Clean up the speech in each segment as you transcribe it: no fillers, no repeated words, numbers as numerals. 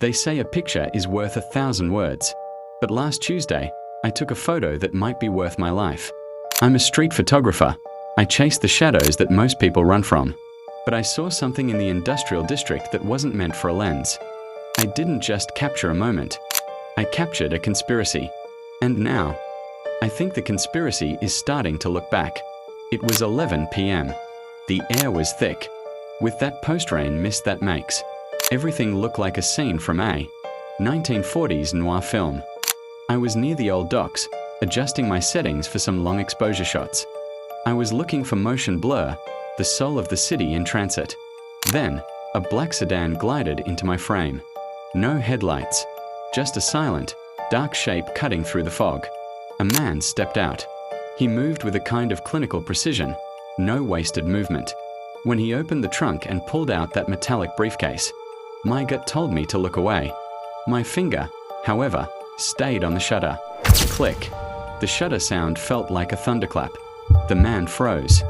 They say a picture is worth 1,000 words. But last Tuesday, I took a photo that might be worth my life. I'm a street photographer. I chase the shadows that most people run from. But I saw something in the industrial district that wasn't meant for a lens. I didn't just capture a moment. I captured a conspiracy. And now, I think the conspiracy is starting to look back. It was 11 p.m. The air was thick. With that post-rain mist that makes everything look like a scene from a 1940s noir film. I was near the old docks, adjusting my settings for some long exposure shots. I was looking for motion blur, the soul of the city in transit. Then, a black sedan glided into my frame. No headlights, just a silent, dark shape cutting through the fog. A man stepped out. He moved with a kind of clinical precision, no wasted movement. When he opened the trunk and pulled out that metallic briefcase, my gut told me to look away. My finger, however, stayed on the shutter. Click. The shutter sound felt like a thunderclap. The man froze.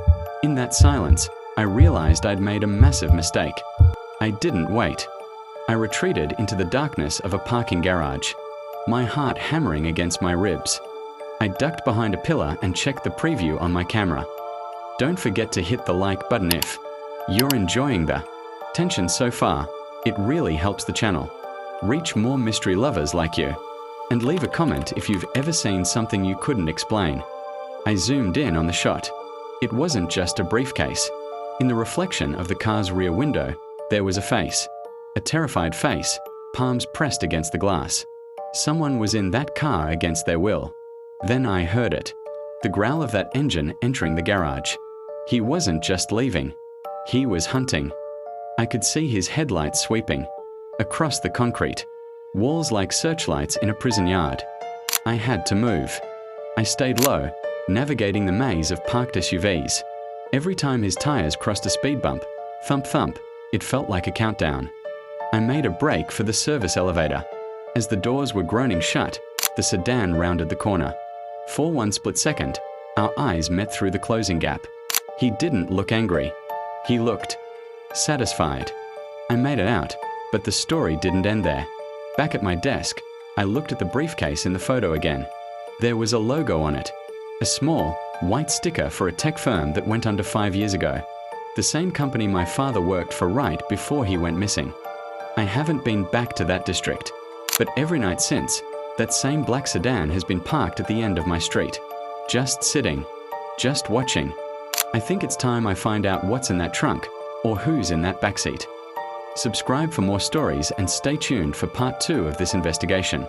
In that silence, I realized I'd made a massive mistake. I didn't wait. I retreated into the darkness of a parking garage, my heart hammering against my ribs. I ducked behind a pillar and checked the preview on my camera. Don't forget to hit the like button if you're enjoying the tension so far. It really helps the channel reach more mystery lovers like you. And leave a comment if you've ever seen something you couldn't explain. I zoomed in on the shot. It wasn't just a briefcase. In the reflection of the car's rear window, there was a face. A terrified face, palms pressed against the glass. Someone was in that car against their will. Then I heard it. The growl of that engine entering the garage. He wasn't just leaving. He was hunting. I could see his headlights sweeping across the concrete. Walls like searchlights in a prison yard. I had to move. I stayed low, navigating the maze of parked SUVs. Every time his tires crossed a speed bump, thump thump, it felt like a countdown. I made a break for the service elevator. As the doors were groaning shut, the sedan rounded the corner. For one split second, our eyes met through the closing gap. He didn't look angry. He looked satisfied. I made it out, but the story didn't end there. Back at my desk, I looked at the briefcase in the photo again. There was a logo on it. A small, white sticker for a tech firm that went under 5 years ago. The same company my father worked for right before he went missing. I haven't been back to that district, but every night since, that same black sedan has been parked at the end of my street. Just sitting. Just watching. I think it's time I find out what's in that trunk, or who's in that backseat. Subscribe for more stories and stay tuned for part 2 of this investigation.